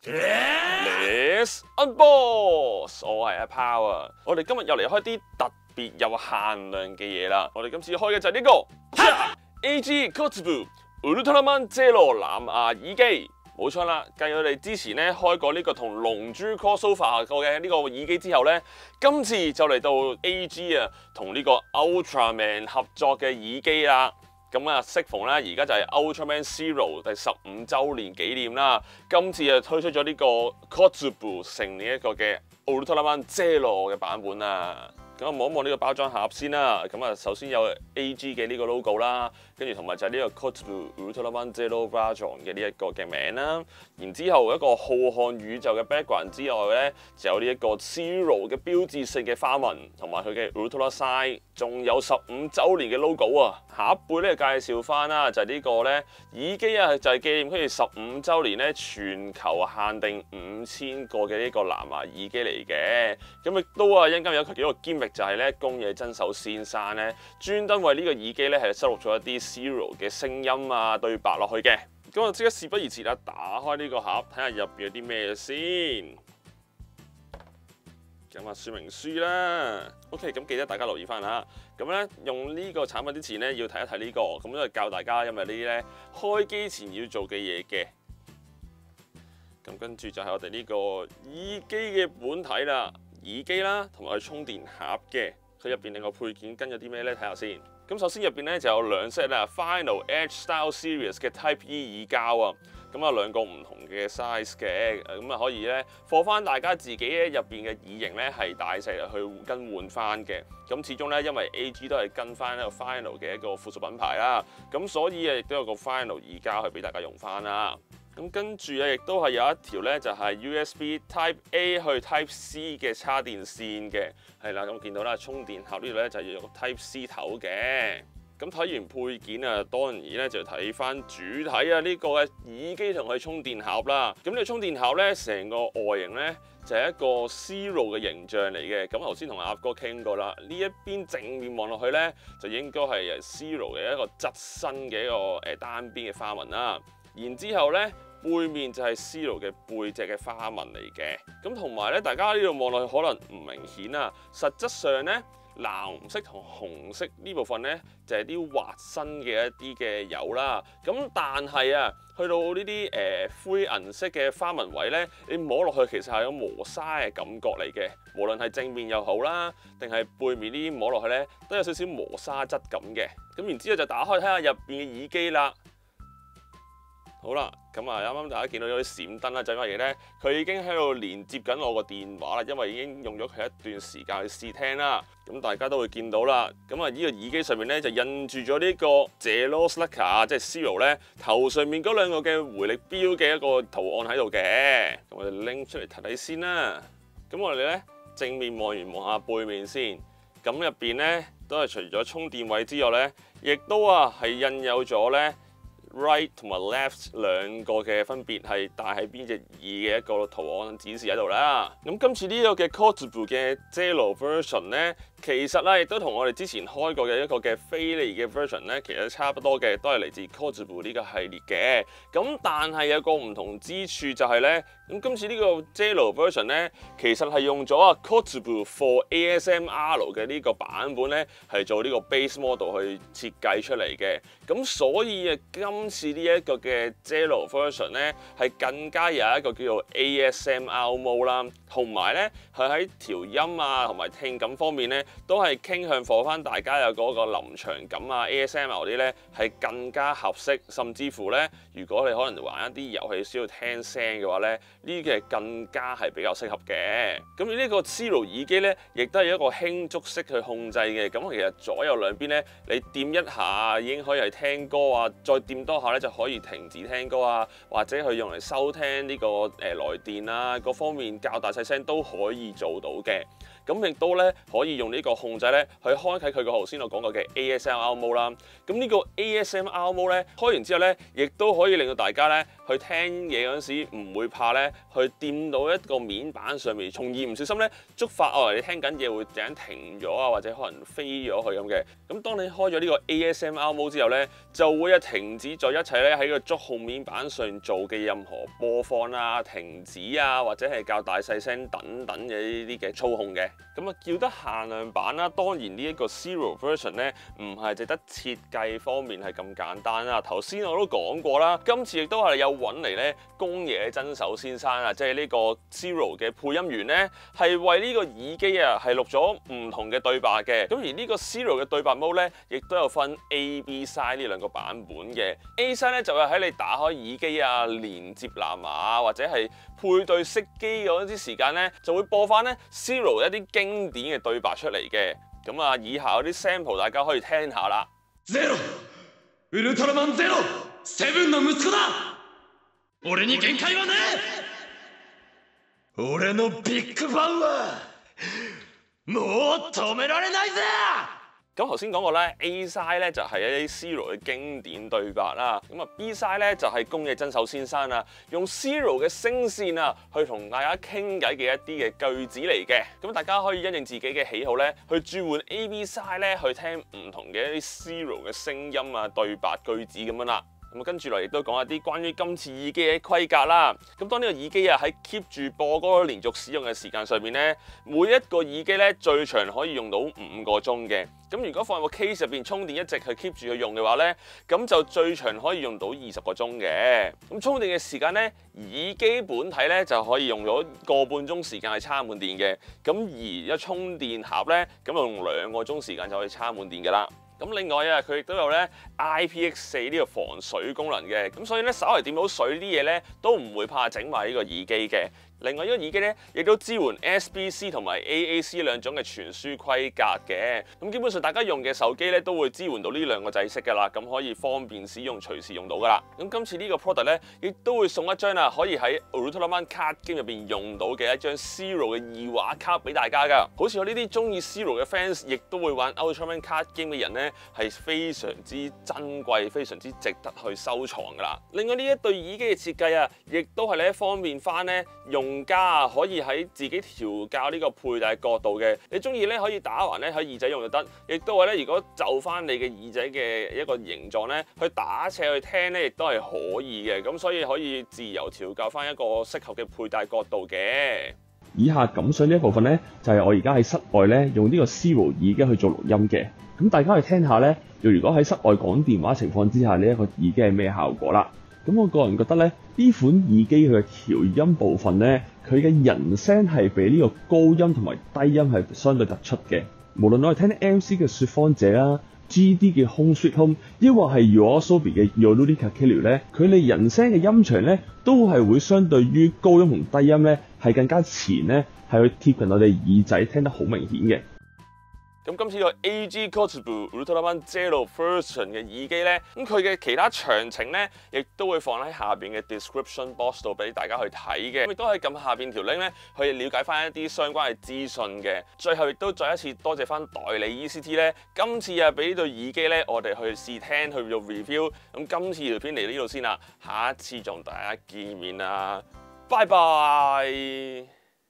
Let's unbox， 我係阿 Pow 啊！我哋今日又嚟開啲特別有限量嘅嘢啦。我哋今次開嘅就係呢個 AG Kotzebue Ultraman Zero 藍牙耳機。冇錯啦，繼我哋之前咧開過呢個同龍珠 crossover 過嘅呢個耳機之後咧，今次就嚟到 AG 啊同呢個 Ultraman 合作嘅耳機啦。咁啊，適逢咧，而家就係 Ultraman Zero 第15週年紀念啦。今次啊推出咗呢個 Kotzebue 成呢一個嘅 Ultraman Zero 嘅版本啊。咁啊，望一望呢個包裝盒先啦。咁啊，首先有 AG 嘅呢個 logo 啦，跟住同埋就係呢個 Kotzebue Ultraman Zero Version 嘅呢一個嘅名啦。然之後一個浩瀚宇宙嘅 background 之外咧，就有呢一個 Zero 嘅標誌性嘅花紋，同埋佢嘅 Ultra Sign， 仲有15週年嘅 logo 啊。下一輩咧介紹翻啦，就係呢個咧耳機啊，就係紀念佢哋15週年咧全球限定5000個嘅呢個藍牙耳機嚟嘅。咁亦都啊，一陣間有佢幾個 gimmick。就係咧，宮野真守先生咧，專登為呢個耳機咧係收錄咗一啲 Zero 嘅聲音啊、對白落去嘅。咁我即刻事不宜遲啦，打開呢個盒，睇下入邊有啲咩先。咁啊，說明書啦。OK， 咁記得大家留意翻嚇。咁咧用呢個產品之前咧，要睇一睇呢個，咁都係教大家因為呢啲咧開機前要做嘅嘢嘅。咁跟住就係我哋呢個耳機嘅本體啦。耳機啦，同埋佢充電盒嘅，佢入邊另外配件跟咗啲咩咧？睇下先。咁首先入邊咧就有兩 set 啦 ，Final Edge Style Series 嘅 Type E 耳膠啊，咁啊兩個唔同嘅 size 嘅，咁啊可以咧放翻大家自己咧入邊嘅耳型咧係大細嚟去更換翻嘅。咁始終咧因為 AG 都係跟翻一個 Final 嘅一個附屬品牌啦，咁所以啊亦都有個 Final 耳膠去俾大家用翻啦。咁跟住啊，亦都係有一條咧，就係 USB Type A 去 Type C 嘅插電線嘅，係啦。咁見到啦，充電盒呢度咧就要有個 Type C 頭嘅。咁睇完配件啊，當然咧就睇翻主體啊，呢個嘅耳機同佢充電盒啦。咁呢個充電盒咧，成個外形咧就係一個 Zero 嘅形象嚟嘅。咁頭先同阿鴨哥傾過啦，呢一邊正面望落去咧，就應該係 Zero 嘅一個側身嘅一個單邊嘅花紋啦。然之後咧，背面就係 Zero 嘅背脊嘅花紋嚟嘅。咁同埋咧，大家呢度望落去可能唔明顯啊。實質上咧，藍色同紅色呢部分咧，就係啲滑身嘅一啲嘅油啦。咁但係啊，去到呢啲灰銀色嘅花紋位咧，你摸落去其實係有磨砂嘅感覺嚟嘅。無論係正面又好啦，定係背面呢啲摸落去咧，都有少少磨砂質感嘅。咁然之後就打開睇下入邊嘅耳機啦。好啦，咁啊啱啱大家見到有啲閃燈啦，就係乜嘢咧？佢已經喺度連接緊我個電話啦，因為已經用咗佢一段時間去試聽啦。咁大家都會見到啦。咁啊呢個耳機上面咧就印住咗呢個 Zero Slacker， 即係 Zero 咧頭上面嗰兩個嘅回力標嘅一個圖案喺度嘅。咁我哋拎出嚟睇睇先啦。咁我哋咧正面望完望下背面先。咁入邊咧都係除咗充電位之外咧，亦都係印有咗咧Right 同埋 Left 兩個嘅分別係戴喺邊隻耳嘅一個圖案展示喺度啦。咁今次呢個嘅 Kotzebue 嘅 Zero Version 咧，其實咧亦都同我哋之前開過嘅一個嘅菲利嘅 version 咧，其實差不多嘅，都係嚟自 Kotzebue 呢個系列嘅。咁但係有個唔同之處就係咧，咁今次呢個 Zero Version 咧，其實係用咗Kotzebue for ASMR 嘅呢個版本咧，係做呢個 base model 去設計出嚟嘅。咁所以今次呢一個嘅 Zero Version 咧，係更加有一個叫做 ASMR mode 啦，同埋咧係喺調音啊同埋聽感方面咧，都係傾向放翻大家有嗰個臨場感啊 ASMR 嗰啲咧係更加合適，甚至乎咧，如果你可能玩一啲遊戲需要聽聲嘅話咧，呢個係更加係比較適合嘅。咁呢個 Zero 耳機咧，亦都係一個輕觸式去控制嘅。咁其實左右兩邊咧，你掂一下已經可以係聽歌啊，再掂多下咧就可以停止聽歌啊，或者去用嚟收聽呢個來電啊，各方面較大細聲都可以做到嘅。咁咁亦都咧可以用呢個控制咧去開啟佢個頭先我講過嘅 ASMR mode 啦。咁呢個 ASMR mode咧開完之後咧，亦都可以令到大家咧去聽嘢嗰陣時唔會怕咧去掂到一個面板上面，從而唔小心咧觸發你聽緊嘢會突然停咗啊，或者可能飛咗去咁嘅。咁當你開咗呢個 ASMR mode 之後咧，就會停止咗一切咧喺個觸控面板上做嘅任何播放啊、停止啊，或者係較大細聲等等嘅呢啲嘅操控嘅。咁啊叫得限量版啦，當然呢一個 Zero version 咧唔係淨得設計方面係咁簡單啦。頭先我都講過啦，今次亦都係有揾嚟咧宮野真守先生啊，即係呢個 Zero 嘅配音員咧，係為呢個耳機啊係錄咗唔同嘅對白嘅。咁而呢個 Zero 嘅對白 mode 咧，亦都有分 A、B side 呢兩個版本嘅。A side 咧就係喺你打開耳機啊、連接藍牙或者係配對熄機嗰啲時間咧，就會播翻咧 Zero 一啲經典嘅對白出嚟嘅。咁啊，以下嗰啲 sample 大家可以聽下啦。ゼロ、ウルトラマンゼロ、セブンの息子だ。俺に限界はねえ。俺のビッグファンはもう止められないぜ。咁頭先講過咧 ，A side 咧就係一啲 Zero 嘅經典對白啦。咁啊 B side 咧就係宮野真守先生啊，用 Zero 嘅聲線啊，去同大家傾偈嘅一啲嘅句子嚟嘅。咁大家可以因應自己嘅喜好咧，去轉換 A、B side 咧，去聽唔同嘅一啲 Zero 嘅聲音啊、對白句子咁樣啦。咁跟住落亦都講一啲關於今次耳機嘅規格啦。咁當呢個耳機啊喺 keep 住播歌連續使用嘅時間上面咧，每一個耳機咧最長可以用到5個鐘嘅。咁如果放喺個 case 入邊充電一直去 keep 住去用嘅話咧，咁就最長可以用到20個鐘嘅。咁充電嘅時間咧，耳機本體咧就可以用咗個半鐘時間去插滿電嘅。咁而一充電盒咧，咁就用2個鐘時間就可以插滿電㗎啦。咁另外啊，佢亦都有咧 IPX4 呢個防水功能嘅，咁所以咧稍為掂到水啲嘢咧，都唔會怕整壞呢個耳機嘅。另外呢個耳機咧，亦都支援 SBC 同埋 AAC 兩種嘅傳輸規格嘅。咁基本上大家用嘅手機咧都會支援到呢兩個制式㗎啦，咁可以方便使用，隨時用到㗎啦。咁今次呢個 product 咧，亦都會送一張啊，可以喺 Ultraman Card Game 入邊用到嘅一張 Zero 嘅二畫卡俾大家㗎。好似我呢啲中意 Zero 嘅 fans，亦都會玩 Ultraman Card Game 嘅人咧，係非常之珍貴、非常之值得去收藏㗎啦。另外呢一對耳機嘅設計啊，亦都係咧方便翻咧用家啊可以喺自己調校呢個佩戴角度嘅。你中意咧可以打橫咧喺耳仔用就得，亦都係咧如果就翻你嘅耳仔嘅一個形狀咧，去打斜去聽咧，亦都係可以嘅。咁所以可以自由調校翻一個適合嘅佩戴角度嘅。以下感想呢一部分咧，就係我而家喺室外咧用呢個 Zero 耳機去做錄音嘅。咁大家去聽下咧，如果喺室外講電話情況之下，呢一個耳機係咩效果啦？咁我個人覺得咧，呢款耳機佢嘅調音部分咧，佢嘅人聲係比呢個高音同埋低音係相對突出嘅。無論我係聽 MC 嘅説謊者啦、GD 嘅 Home Sweet Home， 抑或係 YOASOBI 嘅 Yorude Kakelu 咧，佢哋人聲嘅音場咧，都係會相對於高音同低音咧，係更加前咧，係去貼近我哋耳仔，聽得好明顯嘅。咁今次個 AG Kotzebue Ultraman Zero Version 嘅耳機咧，咁佢嘅其他詳情咧，亦都會放喺下邊嘅 description box 度俾大家去睇嘅。亦都可以撳下邊條 link 咧，去了解翻一啲相關嘅資訊嘅。最後亦都再一次多謝翻代理 ECT 咧，今次啊俾呢對耳機咧，我哋去試聽去做 review。咁今次條片嚟到呢度先啦，下一次同大家見面啦，拜拜。